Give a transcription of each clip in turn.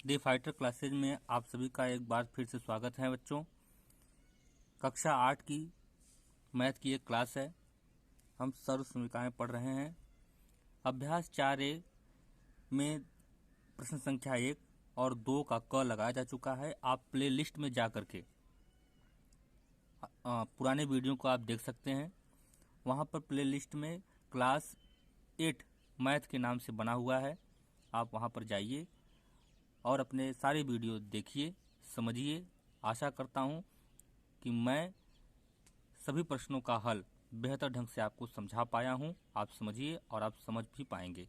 दी fighter classes में आप सभी का एक बार फिर से स्वागत है बच्चों। कक्षा 8 की मैथ की एक क्लास है। हम सर्व समीकरण पढ़ रहे हैं। अभ्यास 4A में प्रश्न संख्या 1 और 2 का क लगाया जा चुका है। आप प्ले लिस्ट में जा करके पुराने वीडियो को आप देख सकते हैं। वहाँ पर प्ले लिस्ट में क्लास 8 मैथ के नाम से बना हुआ है। आप वहाँ पर जाइए और अपने सारे वीडियो देखिए, समझिए। आशा करता हूँ कि मैं सभी प्रश्नों का हल बेहतर ढंग से आपको समझा पाया हूँ। आप समझिए और आप समझ भी पाएंगे।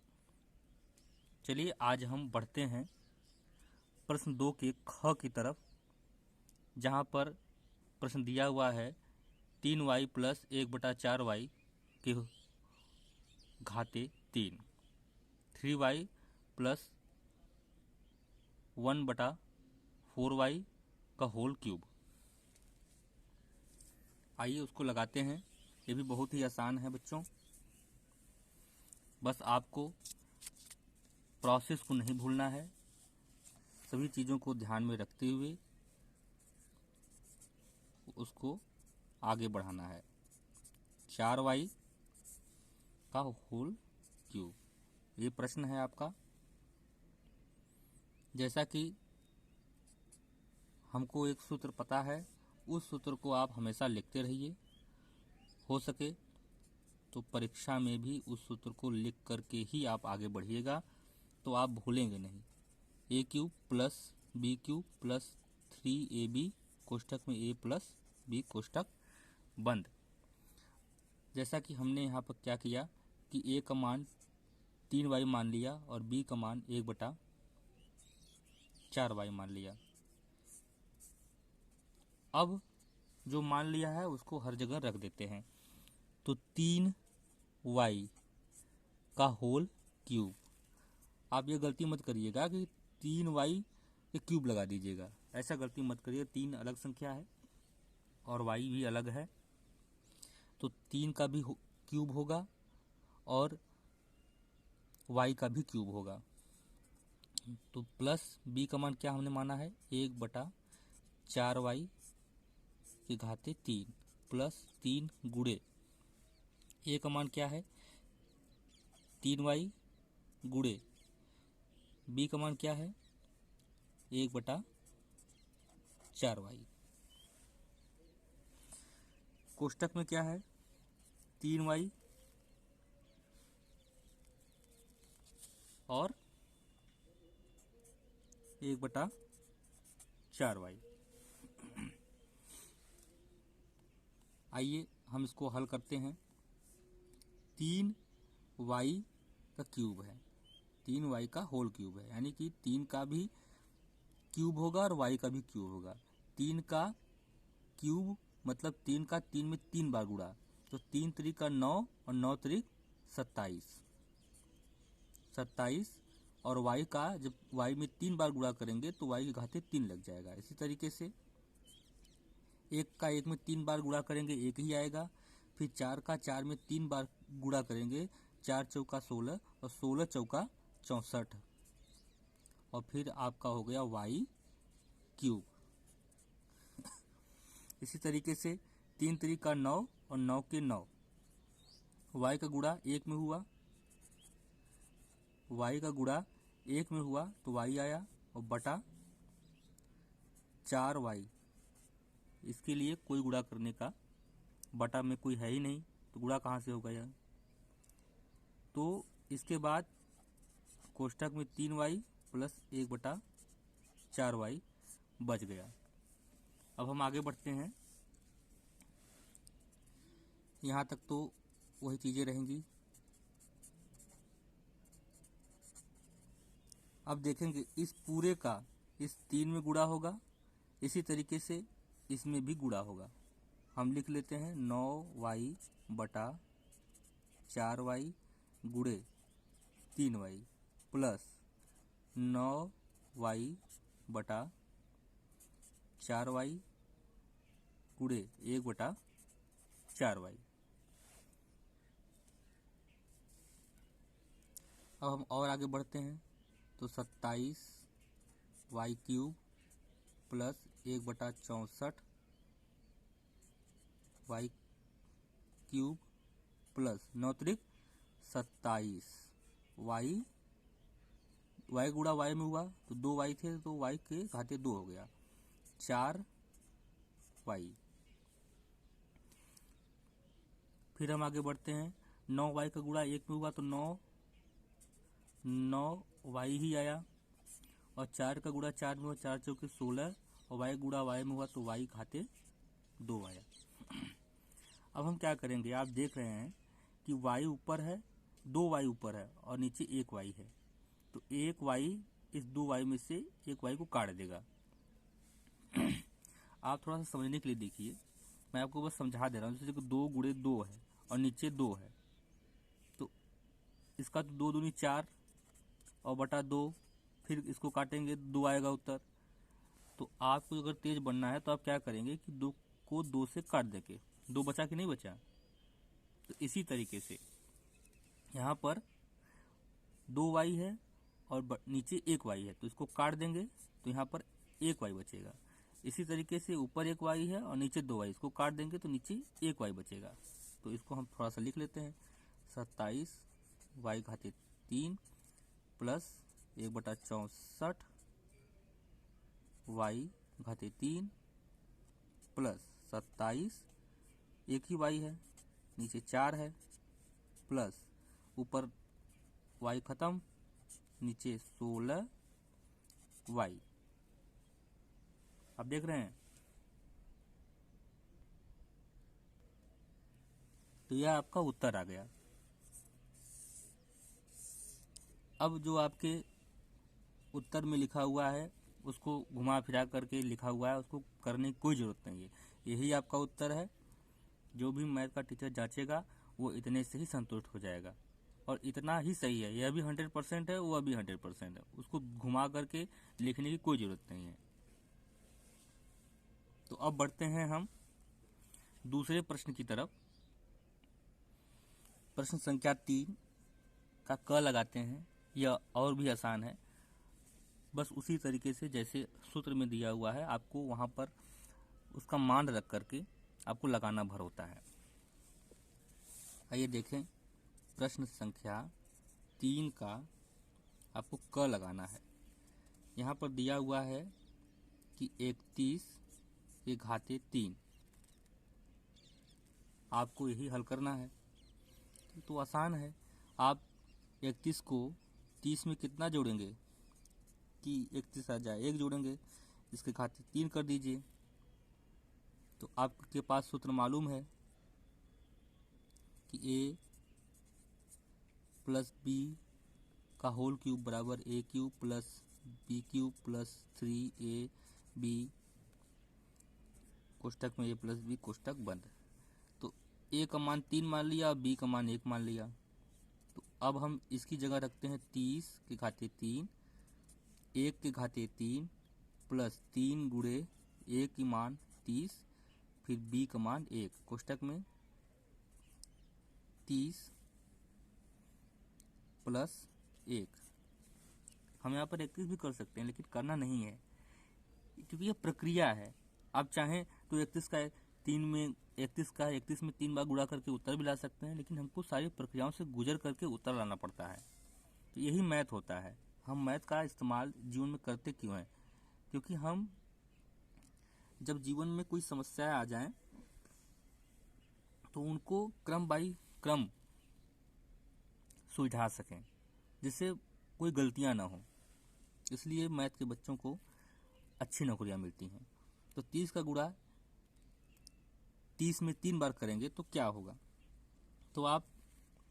चलिए आज हम बढ़ते हैं प्रश्न 2 के ख की तरफ, जहाँ पर प्रश्न दिया हुआ है 3y प्लस 1/4y के घाते 3, 3y प्लस 1/4y का होल क्यूब। आइए उसको लगाते हैं। ये भी बहुत ही आसान है बच्चों। बस आपको प्रोसेस को नहीं भूलना है, सभी चीज़ों को ध्यान में रखते हुए उसको आगे बढ़ाना है। 4y का होल क्यूब, ये प्रश्न है आपका। जैसा कि हमको एक सूत्र पता है, उस सूत्र को आप हमेशा लिखते रहिए। हो सके तो परीक्षा में भी उस सूत्र को लिख करके ही आप आगे बढ़िएगा, तो आप भूलेंगे नहीं। A cube plus B cube plus 3ab कोष्ठक में a प्लस b कोष्ठक बंद। जैसा कि हमने यहाँ पर क्या किया कि a का मान 3y मान लिया और b का मान 1/4y मान लिया। अब जो मान लिया है उसको हर जगह रख देते हैं। तो 3y का होल क्यूब। आप ये गलती मत करिएगा कि 3y के क्यूब लगा दीजिएगा, ऐसा गलती मत करिए। 3 अलग संख्या है और y भी अलग है, तो 3 का भी क्यूब होगा और y का भी क्यूब होगा। तो प्लस b का मान क्या हमने माना है 1/4y के घाते 3 प्लस 3 गुणे a का मान क्या है 3y गुणे b का मान क्या है 1/4y। कोष्ठक में क्या है 3y और 1/4y। आइए हम इसको हल करते हैं। 3y का क्यूब है, 3y का होल क्यूब है, यानी कि 3 का भी क्यूब होगा और y का भी क्यूब होगा। 3 का क्यूब मतलब 3 का 3 में 3 बार गुणा, तो 3 त्रिक 9 और 9 त्रिक 27 और y का जब y में 3 बार गुणा करेंगे तो y के घाते 3 लग जाएगा। इसी तरीके से 1 का 1 में 3 बार गुणा करेंगे 1 ही आएगा। फिर 4 का 4 में 3 बार गुणा करेंगे, 4 चौका 16 और 16 चौका 64, और फिर आपका हो गया y क्यूब। इसी तरीके से 3 त्रिक 9 और 9 के 9, y का गुणा 1 में हुआ, y का गुणा 1 में हुआ तो y आया और बटा 4y। इसके लिए कोई गुणा करने का, बटा में कोई है ही नहीं तो गुणा कहाँ से होगा यार। तो इसके बाद कोष्ठक में 3y प्लस 1/4y बच गया। अब हम आगे बढ़ते हैं। यहाँ तक तो वही चीज़ें रहेंगी। अब देखेंगे इस पूरे का इस 3 में गुणा होगा, इसी तरीके से इसमें भी गुणा होगा। हम लिख लेते हैं 9y/4y गुणे 3y प्लस 9y/4y गुणे 1/4y। अब हम और आगे बढ़ते हैं। तो 27 Y cube plus 1/64 Y cube plus 9×27 Y गुड़ा वाई में हुआ तो 2 वाई थे तो वाई के घाते 2 हो गया 4 वाई। फिर हम आगे बढ़ते हैं, 9 वाई का गुड़ा 1 में हुआ तो 9 वाई ही आया, और 4 का गुड़ा 4 में हुआ 4 चौके 16, और वाई गुड़ा वाई में हुआ तो वाई घाते 2 आया। अब हम क्या करेंगे, आप देख रहे हैं कि वाई ऊपर है, 2 वाई ऊपर है और नीचे 1 वाई है, तो 1 वाई इस 2 वाई में से 1 वाई को काट देगा। आप थोड़ा सा समझने के लिए देखिए, मैं आपको बस समझा दे रहा हूँ। जैसे कि 2 गुणे 2 है और नीचे 2 है, तो इसका तो 2 दूनी 4 और बटा 2, फिर इसको काटेंगे 2 आएगा उत्तर। तो आपको अगर तेज बनना है तो आप क्या करेंगे कि 2 को 2 से काट देंगे, 2 बचा कि नहीं बचा। तो इसी तरीके से यहाँ पर 2 वाई है और नीचे 1 वाई है, तो इसको काट देंगे तो यहाँ पर 1 वाई बचेगा। इसी तरीके से ऊपर 1 वाई है और नीचे 2 वाई, इसको काट देंगे तो नीचे 1 वाई बचेगा। तो इसको हम थोड़ा सा लिख लेते हैं, 27 वाई घाते 3 प्लस 1/64 वाई घाते 3 प्लस 27, 1 ही वाई है, नीचे 4 है, प्लस ऊपर वाई खत्म, नीचे 16 वाई। आप देख रहे हैं, तो यह आपका उत्तर आ गया। अब जो आपके उत्तर में लिखा हुआ है उसको घुमा फिरा करके लिखा हुआ है, उसको करने की कोई ज़रूरत नहीं है, यही आपका उत्तर है। जो भी मैथ का टीचर जांचेगा वो इतने से ही संतुष्ट हो जाएगा, और इतना ही सही है। यह भी 100% है, वह भी 100% है, उसको घुमा करके लिखने की कोई ज़रूरत नहीं है। तो अब बढ़ते हैं हम दूसरे प्रश्न की तरफ। प्रश्न संख्या 3 का क लगाते हैं। यह और भी आसान है, बस उसी तरीके से जैसे सूत्र में दिया हुआ है, आपको वहाँ पर उसका मान रख करके आपको लगाना भर होता है। आइए देखें, प्रश्न संख्या 3 का आपको क लगाना है। यहाँ पर दिया हुआ है कि 31 के घाते 3, आपको यही हल करना है। तो आसान है, आप 31 को 30 में कितना जोड़ेंगे कि 31 आ जाए, 1 जोड़ेंगे, इसके घाते 3 कर दीजिए। तो आपके पास सूत्र मालूम है कि a प्लस बी का होल क्यूब बराबर a cube plus B cube plus 3ab कोष्टक में a प्लस बी कोष्टक बंद। तो a का मान 3 मान लिया, b का मान 1 मान लिया। तो अब हम इसकी जगह रखते हैं 30 के घाते 3, 1 के घाते 3 प्लस 3 गुणे a की मान 30, फिर b का मान 1 कोष्टक में 30 प्लस 1। हम यहाँ पर 31 भी कर सकते हैं, लेकिन करना नहीं है क्योंकि यह प्रक्रिया है। आप चाहें तो 31 का 31 में 3 बार गुणा करके उत्तर भी ला सकते हैं, लेकिन हमको सारी प्रक्रियाओं से गुजर करके उत्तर लाना पड़ता है। तो यही मैथ होता है। हम मैथ का इस्तेमाल जीवन में करते क्यों हैं? क्योंकि हम जब जीवन में कोई समस्याएं आ जाएं तो उनको क्रम बाई क्रम सुलझा सकें, जिससे कोई गलतियां ना हो। इसलिए मैथ के बच्चों को अच्छी नौकरियां मिलती हैं। तो 30 का गुणा 30 में 3 बार करेंगे तो क्या होगा? तो आप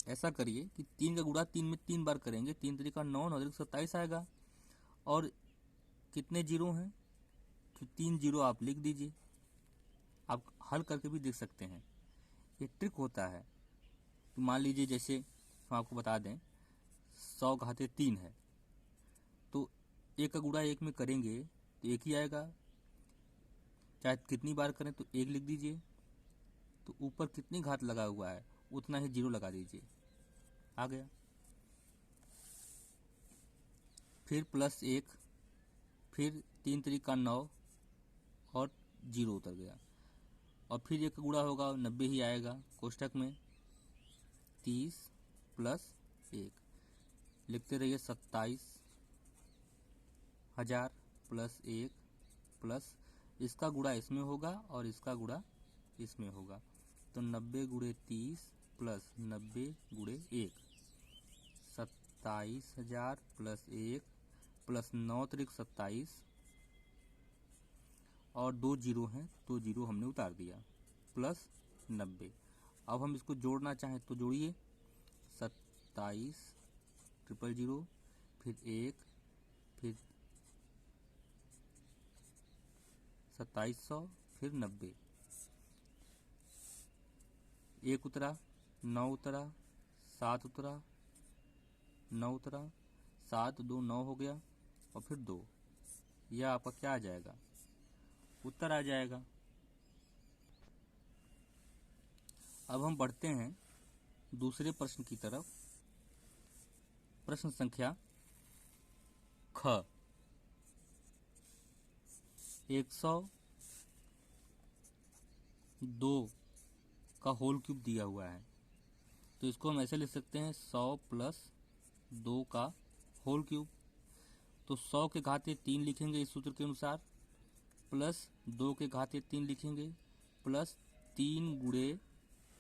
ऐसा करिए कि 3 का गुणा 3 में 3 बार करेंगे, 3 तरीका 9, 9 तरीका 27 आएगा। और कितने जीरो हैं? तो 3 जीरो आप लिख दीजिए। आप हल करके भी देख सकते हैं। ये ट्रिक होता है। तो मान लीजिए जैसे हम आपको बता दें 100 घाते 3 है, तो 1 का गुणा 1 में करेंगे तो 1 ही आएगा। चाहे कितनी बार करें तो 1 लिख दीजिए। तो ऊपर कितनी घात लगा हुआ है उतना ही जीरो लगा दीजिए, आ गया। फिर प्लस 1, फिर 3 3 9 और 0 उतर गया, और फिर एक गुणा होगा 90 ही आएगा। कोष्ठक में 30 प्लस 1 लिखते रहिए, 27,000 प्लस 1 प्लस इसका गुणा इसमें होगा और इसका गुणा इसमें होगा, तो 90 गुणे 30 प्लस 90 गुणे 1, 27,000 प्लस 1 प्लस 9 त्रिक 27 और 2 जीरो हैं, तो जीरो हमने उतार दिया, प्लस 90। अब हम इसको जोड़ना चाहें तो जोड़िए, 27 000 फिर 1 फिर 2700 फिर 90, 1 उतरा, 9 उतरा, 7 उतरा, 9 उतरा, 7 2 9 हो गया और फिर 2, यह आपका क्या आ जाएगा, उत्तर आ जाएगा। अब हम बढ़ते हैं दूसरे प्रश्न की तरफ। प्रश्न संख्या ख, 102 का होल क्यूब दिया हुआ है, तो इसको हम ऐसे लिख सकते हैं 100 प्लस 2 का होल क्यूब। तो 100 के घाते 3 लिखेंगे इस सूत्र के अनुसार, प्लस 2 के घाते 3 लिखेंगे, प्लस 3 गुणे,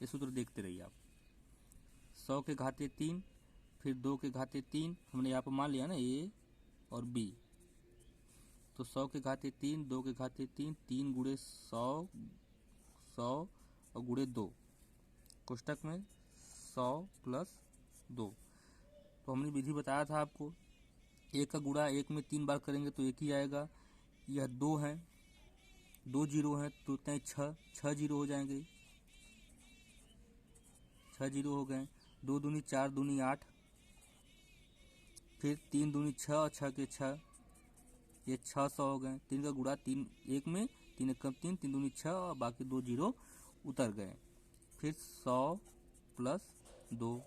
ये सूत्र देखते रहिए आप, 100 के घाते 3 फिर 2 के घाते 3, हमने यहाँ पर मान लिया ना ए और बी, तो 100 के घाते 3 2 के घाते 3, 3 गुणे 100 100 और गुणे 2, कोष्ठक में 100 प्लस 2। तो हमने विधि बताया था आपको, एक का गुणा एक में 3 बार करेंगे तो एक ही आएगा। यह 2 है, 2 जीरो हैं तो उतने 6 जीरो हो जाएंगे, 6 जीरो हो गए। 2 दूनी 4 दूनी 8, फिर 3 दूनी 6 और 6 के 6, ये 600 हो गए। 3 का गुणा 3 एक में, 3 एक कम 3, 3 दूनी 6 और बाकी 2 जीरो उतर गए। फिर 100 प्लस 2,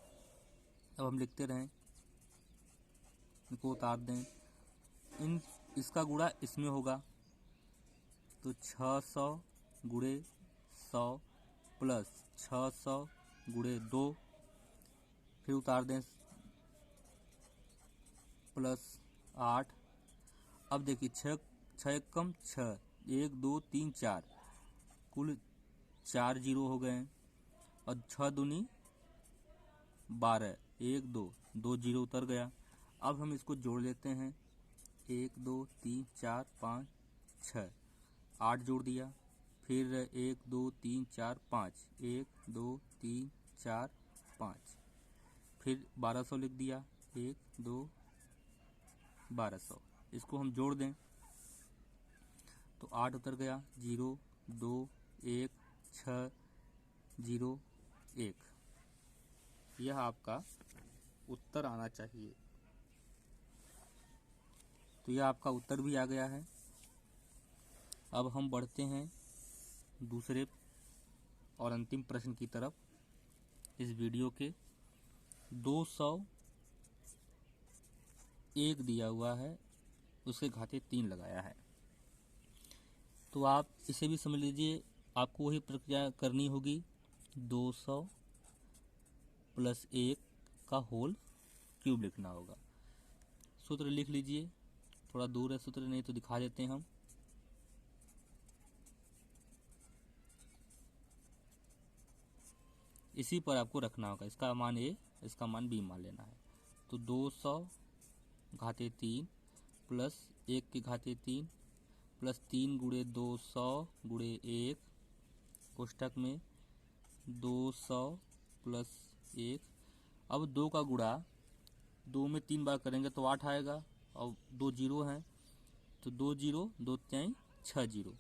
अब हम लिखते रहें, इनको उतार दें, इसका गुणा इसमें होगा, तो 600 गुणे 100 प्लस 600 गुणे 2, फिर उतार दें, प्लस 8। अब देखिए 6 एक कम 6, 1 2 3 4, कुल 4 जीरो हो गए, और 6 दूनी 12, 1 2 2 जीरो उतर गया। अब हम इसको जोड़ लेते हैं, 1 2 3 4 5 6, 8 जोड़ दिया, फिर 1 2 3 4 5, 1 2 3 4 5, फिर 1200 लिख दिया, 1 2 1200। इसको हम जोड़ दें तो 8 उतर गया, 0 2 1 6 0 1, यह आपका उत्तर आना चाहिए। तो यह आपका उत्तर भी आ गया है। अब हम बढ़ते हैं दूसरे और अंतिम प्रश्न की तरफ इस वीडियो के। 201 दिया हुआ है, उसके घाते 3 लगाया है, तो आप इसे भी समझ लीजिए, आपको वही प्रक्रिया करनी होगी, 200 प्लस 1 का होल क्यूब लिखना होगा। सूत्र लिख लीजिए, थोड़ा दूर है सूत्र, नहीं तो दिखा देते हैं हम। इसी पर आपको रखना होगा, इसका मान ए, इसका मान बी मान लेना है। तो 200 घाते 3 प्लस 1 के घाते 3 प्लस 3 गुणे 200 गुणे 1, कोष्ठक में 200 प्लस 1। अब 2 का गुणा 2 में 3 बार करेंगे तो 8 आएगा, और 2 जीरो हैं तो 2 जीरो 2 3 6 जीरो,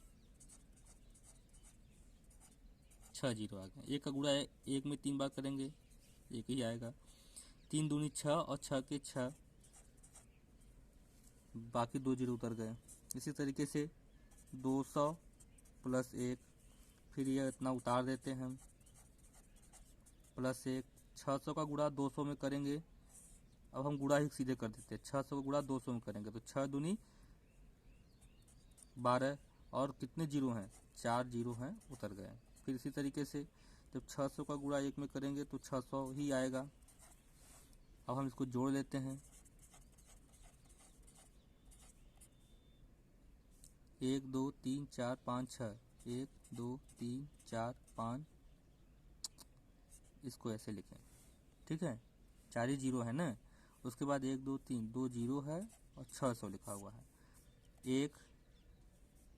6 जीरो आ गए। 1 का गुणा 1 में 3 बार करेंगे, एक ही आएगा, 3 दूनी 6 और 6 के 6, बाकी 2 जीरो उतर गए। इसी तरीके से 200 प्लस 1, फिर यह इतना उतार देते हैं हम, प्लस 1, 600 का गुणा 200 में करेंगे, अब हम गुणा ही सीधे कर देते हैं, 600 का गुणा 200 में करेंगे तो 6 दूनी 12 और कितने जीरो हैं, 4 जीरो हैं, उतर गए। फिर इसी तरीके से जब 600 का गुणा 1 में करेंगे तो 600 ही आएगा। अब हम इसको जोड़ लेते हैं। 1 2 3 4 5 6, 1 2 3 4 5, इसको ऐसे लिखें, ठीक है, 4 ही जीरो है ना। उसके बाद 1 2 3, 2 जीरो है और 600 लिखा हुआ है। 1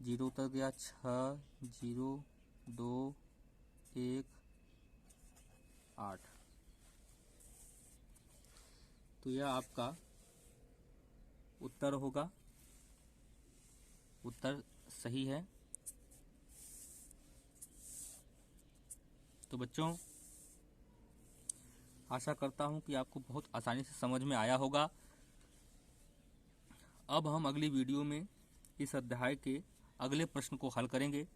जीरो उतर गया, 6 जीरो 2 1 8। तो यह आपका उत्तर होगा, उत्तर सही है। तो बच्चों, आशा करता हूं कि आपको बहुत आसानी से समझ में आया होगा। अब हम अगली वीडियो में इस अध्याय के अगले प्रश्न को हल करेंगे।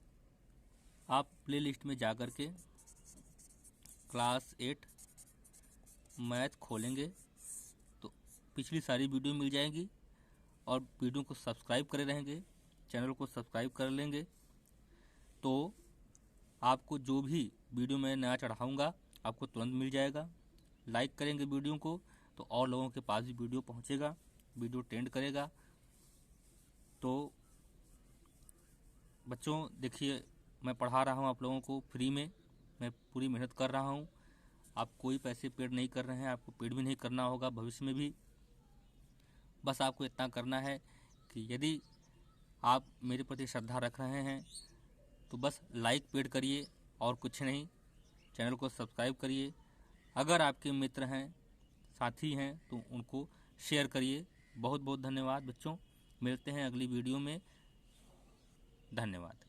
आप प्लेलिस्ट में जाकर के क्लास 8 मैथ खोलेंगे तो पिछली सारी वीडियो मिल जाएंगी, और वीडियो को सब्सक्राइब करे रहेंगे, चैनल को सब्सक्राइब कर लेंगे, तो आपको जो भी वीडियो मैं नया चढ़ाऊँगा आपको तुरंत मिल जाएगा। लाइक करेंगे वीडियो को तो और लोगों के पास भी वीडियो पहुंचेगा, वीडियो ट्रेंड करेगा। तो बच्चों देखिए, मैं पढ़ा रहा हूं आप लोगों को फ्री में, मैं पूरी मेहनत कर रहा हूं। आप कोई पैसे पेड नहीं कर रहे हैं, आपको पेड भी नहीं करना होगा भविष्य में भी। बस आपको इतना करना है कि यदि आप मेरे प्रति श्रद्धा रख रहे हैं तो बस लाइक पेड करिए और कुछ नहीं। चैनल को सब्सक्राइब करिए। अगर आपके मित्र हैं, साथी हैं, तो उनको शेयर करिए। बहुत बहुत धन्यवाद बच्चों, मिलते हैं अगली वीडियो में। धन्यवाद।